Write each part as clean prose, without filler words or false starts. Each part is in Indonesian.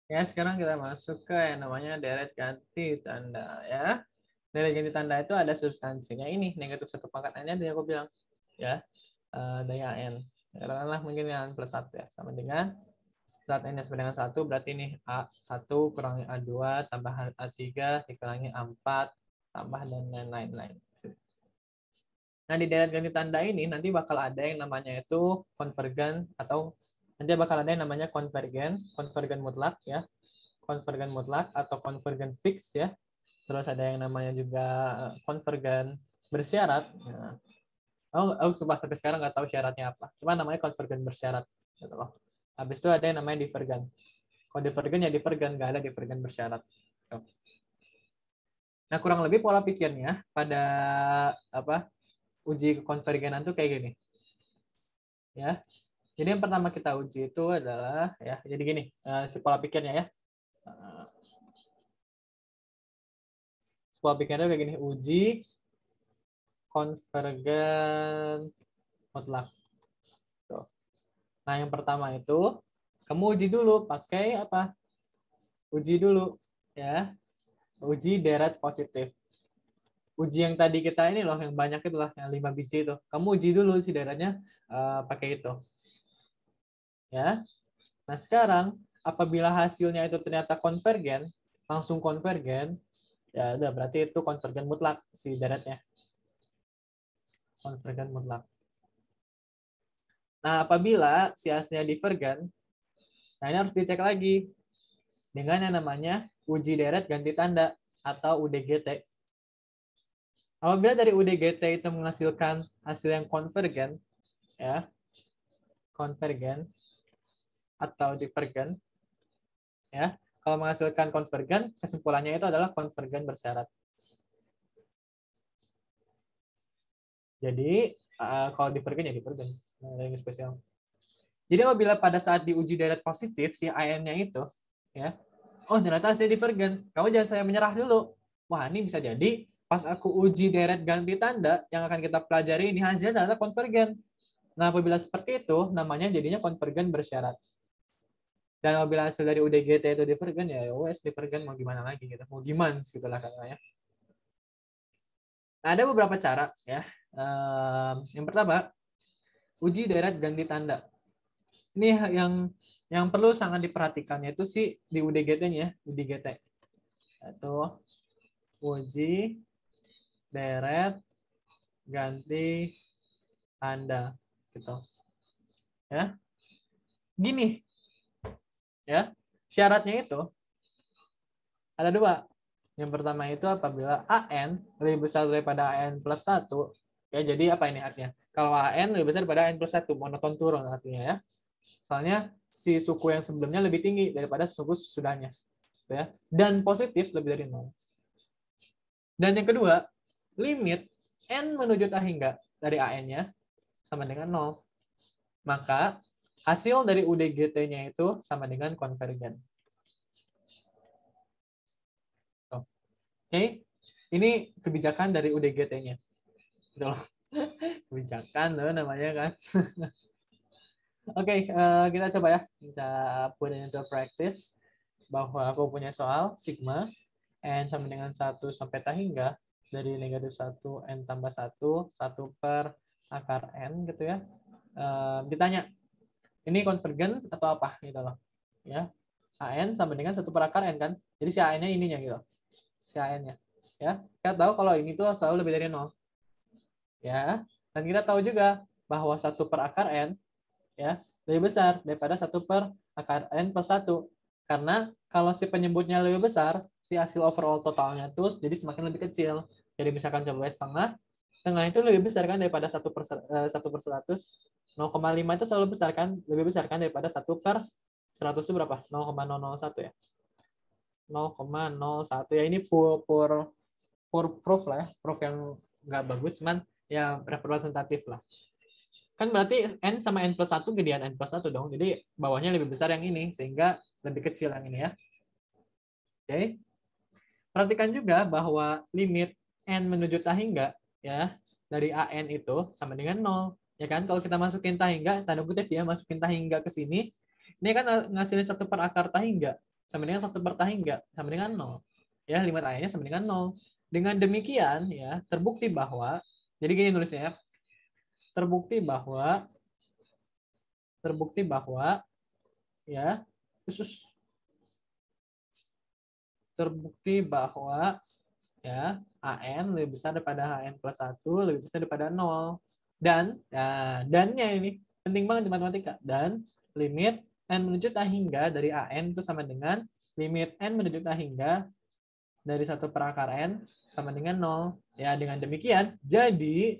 Ya, sekarang kita masuk ke yang namanya deret ganti tanda ya. Deret ganti tanda itu ada substansinya ini negatif satu pangkat n-nya tadi aku bilang ya daya n. Katakanlah mungkin yang plus satu ya sama dengan saat n sama dengan satu berarti ini A1 kurangi A2 tambah A3 dikurangi A4 tambah dan lain-lain. Nah, di deret ganti tanda ini nanti bakal ada yang namanya itu konvergen atau nanti bakal ada yang namanya konvergen mutlak ya, konvergen mutlak atau konvergen fix ya. Terus ada yang namanya juga konvergen bersyarat. Nah, aku sampai sekarang nggak tahu syaratnya apa. Cuma namanya konvergen bersyarat gitu loh. Habis itu ada yang namanya divergen. Kalau divergen ya divergen, nggak ada divergen bersyarat. Nah, kurang lebih pola pikirnya pada apa uji konvergenan tuh kayak gini. Ya. Jadi yang pertama kita uji itu adalah ya, jadi gini, si pola pikirnya ya. Pola pikirnya kayak gini, uji konvergen mutlak. Tuh. Nah, yang pertama itu kamu uji dulu pakai apa? Uji dulu ya. Uji deret positif. Uji yang tadi kita ini loh yang banyak itu lah, yang 5 biji itu. Kamu uji dulu si deretnya pakai itu. Ya. Nah, sekarang apabila hasilnya itu ternyata konvergen, langsung konvergen, ya udah berarti itu konvergen mutlak si deretnya. Konvergen mutlak. Nah, apabila si hasilnya divergen, nah ini harus dicek lagi dengan yang namanya uji deret ganti tanda atau UDGT. Apabila dari UDGT itu menghasilkan hasil yang konvergen, ya, konvergen atau divergen, ya, kalau menghasilkan konvergen, kesimpulannya itu adalah konvergen bersyarat. Jadi kalau divergen ya divergen, yang spesial. Jadi apabila pada saat diuji deret positif si AN-nya itu, ya, oh ternyata hasilnya divergen, kamu jangan saya menyerah dulu. Wah ini bisa jadi pas aku uji deret ganti tanda yang akan kita pelajari ini hasilnya ternyata konvergen. Nah apabila seperti itu namanya jadinya konvergen bersyarat. Dan apabila hasil dari UDGT itu divergen ya wes divergen mau gimana lagi gitu, mau gimana gitulah katanya. Nah, ada beberapa cara ya. Yang pertama uji deret ganti tanda. Ini yang perlu sangat diperhatikannya itu sih di UDGT-nya, UDGT. Itu uji deret ganti tanda gitu. Ya. Gini ya. Syaratnya itu ada dua. Yang pertama itu apabila AN lebih besar daripada AN plus 1, ya jadi apa ini artinya? Kalau AN lebih besar daripada AN plus 1, monoton turun artinya ya. Soalnya si suku yang sebelumnya lebih tinggi daripada suku sesudahnya. Ya. Dan positif lebih dari 0. Dan yang kedua, limit N menuju tak hingga dari AN-nya sama dengan 0. Maka hasil dari UDGT-nya itu sama dengan konvergen. Oke, ini kebijakan dari UDGT-nya. Kebijakan loh namanya kan. Oke, kita coba ya. Kita put into practice bahwa aku punya soal sigma n sama dengan 1 sampai tak hingga dari negatif 1 n tambah 1 per akar n gitu ya. Ditanya, ini konvergen atau apa gitu loh. Ya. AN sama dengan 1 per akar n kan. Jadi si AN-nya ininya gitu. Si AN-nya. Ya. Kita tahu kalau ini tuh selalu lebih dari 0. Ya. Dan kita tahu juga bahwa 1 per akar n ya lebih besar daripada 1 per akar n plus 1. Karena kalau si penyebutnya lebih besar, si hasil overall totalnya tuh jadi semakin lebih kecil. Jadi misalkan coba setengah, setengah itu lebih besar kan daripada 1 per 100. 0,5 itu selalu besar kan, lebih besar kan daripada 1 per 100 itu berapa? 0,001 ya. 0,01 ya ini pur proof lah ya, proof yang nggak bagus, cuman ya representatif lah. Kan berarti N sama N plus 1 gedean N plus 1 dong. Jadi bawahnya lebih besar yang ini, sehingga lebih kecil yang ini ya. Oke. Perhatikan juga bahwa limit N menuju tak hingga ya dari AN itu sama dengan 0. Ya kan, kalau kita masukin tak hingga, tanda kutip dia masukin tak hingga ke sini, ini kan ngasilin 1 per akar tak hingga. sama dengan 1/hingga sama dengan 0. Ya, limit A-nya sama dengan 0. Dengan demikian ya, terbukti bahwa jadi gini nulisnya ya. Terbukti bahwa ya, terbukti bahwa ya AN lebih besar daripada HN plus 1, lebih besar daripada 0. Dan ya, dannya ini penting banget di matematika. Dan limit N menuju tak hingga dari AN itu sama dengan limit N menuju tak hingga dari 1/akar N sama dengan 0. Ya, dengan demikian, jadi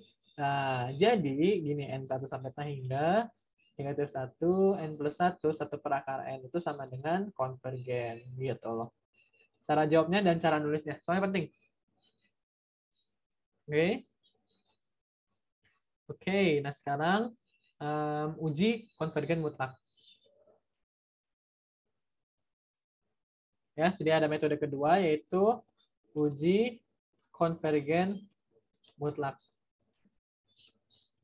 gini, N1 sampai tak hingga negatif 1, N plus 1, 1/akar N itu sama dengan konvergen. Gitu loh. Cara jawabnya dan cara nulisnya. Soalnya penting. Oke. Oke, nah sekarang uji konvergen mutlak. Ya, jadi ada metode kedua yaitu uji konvergen mutlak.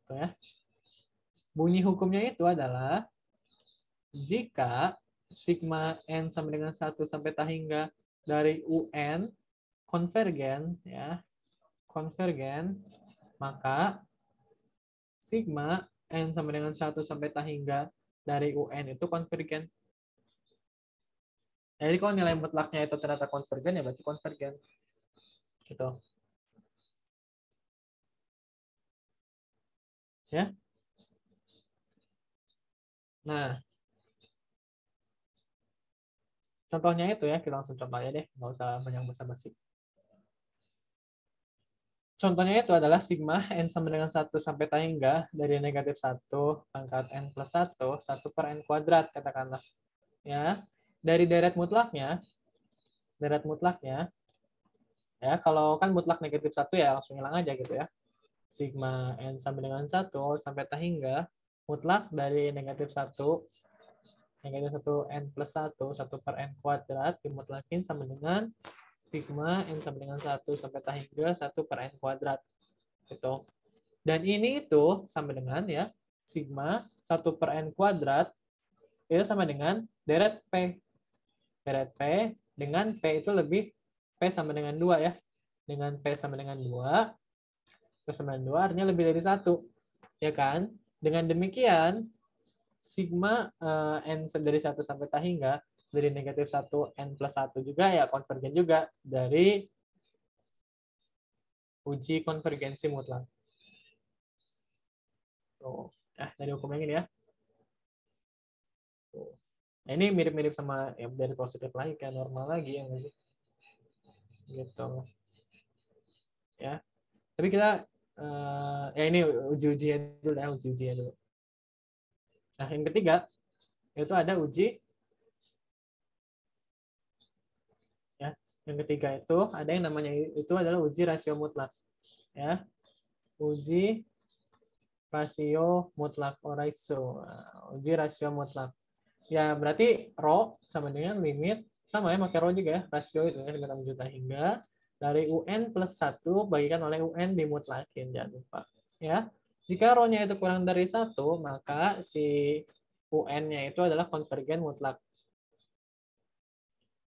Tuh ya. Bunyi hukumnya itu adalah jika sigma n sama dengan 1 sampai tak hingga dari UN konvergen ya, konvergen, maka sigma n sama dengan 1 sampai tak hingga dari UN itu konvergen. Jadi kalau nilai mutlaknya itu ternyata konvergen, ya berarti konvergen. Gitu. Ya. Nah, contohnya itu ya, kita langsung coba aja deh, nggak usah banyak basa-basi. Contohnya itu adalah sigma n sama dengan 1 sampai tak hingga dari negatif 1 pangkat n plus 1, 1 per n kuadrat, katakanlah. Ya, dari deret mutlaknya, ya kalau kan mutlak negatif 1 ya langsung hilang aja gitu ya. Sigma n sama dengan 1 sampai tak hingga mutlak dari negatif 1 n plus 1, 1 per n kuadrat dimutlakin sama dengan sigma n sama dengan 1 sampai tak hingga 1 per n kuadrat. Gitu. Dan ini itu sama dengan ya sigma 1 per n kuadrat itu sama dengan deret P. Deret P dengan P itu lebih P sama dengan 2 ya. Dengan P sama dengan 2, P sama dengan 2 artinya lebih dari 1. Ya kan? Dengan demikian, sigma N dari 1 sampai tak hingga dari negatif 1 N plus 1 juga ya konvergen juga dari uji konvergensi mutlak. Tuh. Dari hukum yang ini ya. Tuh. Nah, ini mirip-mirip sama ya, dari positif lagi kayak normal lagi ya nggak sih? Gitu. Ya. Tapi kita ya ini uji-ujian dulu ya, uji-ujian dulu. Nah, yang ketiga itu ada uji ya. Yang ketiga itu ada yang namanya itu adalah uji rasio mutlak. Ya. Uji rasio mutlak or ratio. Nah, uji rasio mutlak. Ya, berarti rho sama dengan limit sama ya pakai rho juga ya, rasio itu ya 5 juta hingga dari UN plus 1 bagikan oleh UN dimutlakin, jangan lupa. Ya. Jika rho-nya itu kurang dari 1, maka si UN-nya itu adalah konvergen mutlak.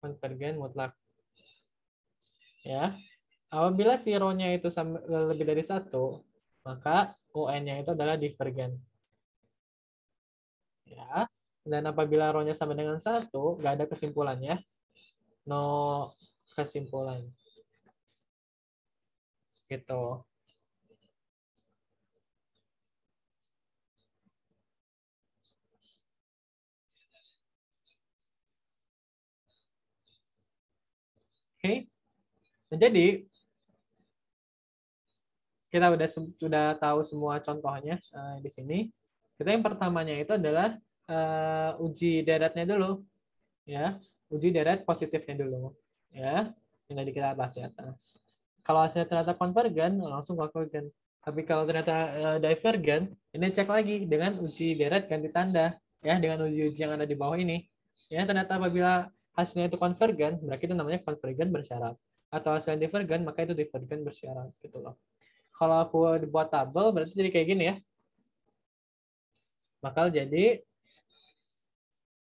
Konvergen mutlak. Ya. Apabila si rho-nya itu lebih dari 1, maka UN-nya itu adalah divergen. Ya. Dan apabila rho-nya sama dengan 1, nggak ada kesimpulannya. No kesimpulan. Gitu. Oke. Nah, jadi kita sudah tahu semua contohnya di sini. Kita yang pertamanya itu adalah uji deretnya dulu, ya. Uji deret positifnya dulu, ya. Yang tadi kita bahas di atas. Kalau hasilnya ternyata konvergen, langsung konvergen. Tapi kalau ternyata divergen, ini cek lagi dengan uji deret ganti tanda, ya, dengan uji-uji yang ada di bawah ini. Ya, ternyata apabila hasilnya itu konvergen, berarti itu namanya konvergen bersyarat. Atau hasilnya divergen, maka itu divergen bersyarat, gitu loh. Kalau aku dibuat tabel, berarti jadi kayak gini ya. Bakal jadi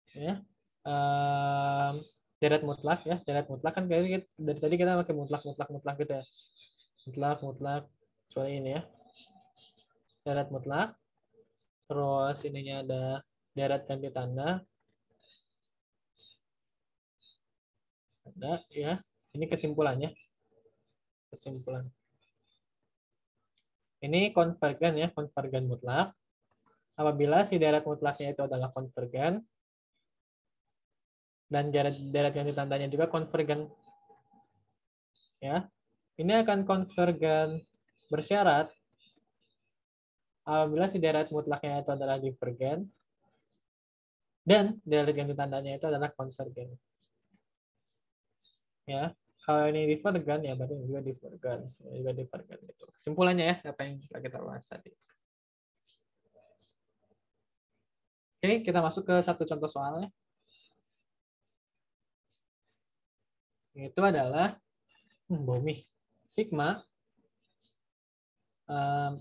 ya, deret mutlak ya, deret mutlak kan dari tadi kita pakai mutlak gitu ya. Mutlak soal ini ya. Deret mutlak. Terus ininya ada deret ganti tanda. Ada ya. Ini kesimpulannya. Kesimpulan. Ini konvergen ya, konvergen mutlak. Apabila si deret mutlaknya itu adalah konvergen dan deret ganti tandanya juga konvergen ya. Ini akan konvergen bersyarat apabila si deret mutlaknya itu adalah divergen dan deret ganti tandanya itu adalah konvergen. Ya. Kalau ini divergen ya berarti juga divergen, juga divergen gitu. Kesimpulannya ya apa yang kita bahas tadi. Oke, kita masuk ke satu contoh soalnya. Itu adalah Bomi. Sigma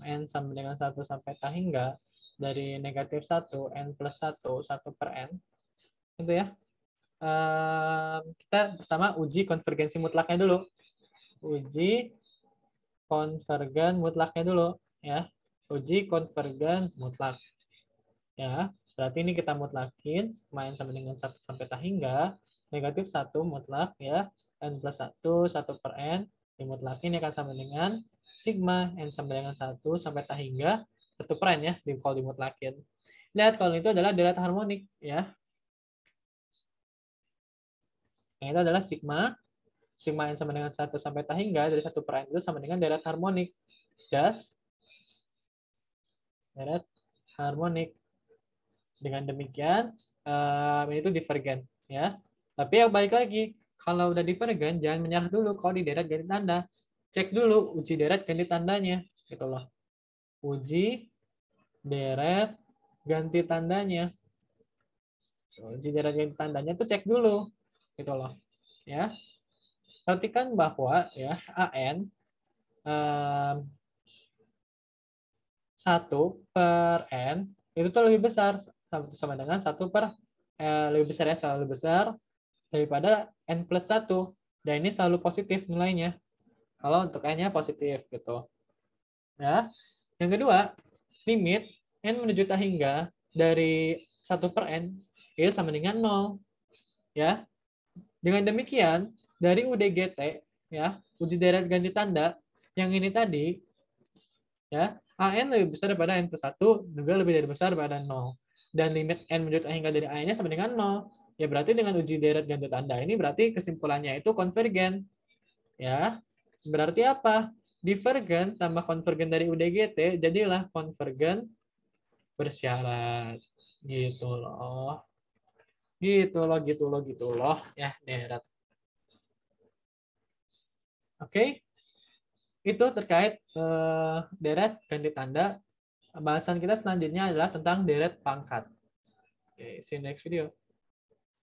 n sama dengan 1 sampai K hingga dari negatif 1, n plus 1, 1 per n. Itu ya. Kita pertama uji konvergensi mutlaknya dulu. Uji konvergen mutlaknya dulu. Ya. Uji konvergen mutlak. Ya, berarti ini kita mutlakin sigma n sama dengan 1 sampai K hingga negatif 1 mutlak ya, n plus 1, 1 per n, dimutlakin akan sama dengan sigma n sama dengan 1 sampai K hingga 1 per n ya, kalau dimutlakin. Lihat kalau itu adalah deret harmonik ya. Yang itu adalah sigma n sama dengan 1 sampai K hingga dari 1 per n itu sama dengan deret harmonik. Das deret harmonik. Dengan demikian, itu divergen. Ya. Tapi yang balik lagi, kalau udah divergen, jangan menyerah dulu kalau di deret ganti tanda. Cek dulu uji deret ganti tandanya. Gitu loh. Uji deret ganti tandanya. Uji deret ganti tandanya tuh cek dulu. Gitu loh. Ya. Perhatikan bahwa ya AN 1 per N itu tuh lebih besar sama dengan 1 per lebih besar ya, selalu besar daripada N plus 1. Dan ini selalu positif nilainya. Kalau untuk N-nya positif gitu. Ya. Yang kedua, limit N menuju K hingga dari 1 per N itu sama dengan 0. Ya. Dengan demikian, dari UDGT ya, uji deret ganti tanda yang ini tadi ya, AN lebih besar daripada N plus 1, juga lebih dari besar daripada 0. Dan limit N menuju hingga dari A-nya sama dengan 0. Ya berarti dengan uji deret ganti tanda ini berarti kesimpulannya itu konvergen. Ya. Berarti apa? Divergen tambah konvergen dari UDGT jadilah konvergen bersyarat. Gitu loh. Gitu loh. Ya, deret. Oke. Itu terkait deret ganti tanda. Bahasan kita selanjutnya adalah tentang deret pangkat. Okay, see you next video.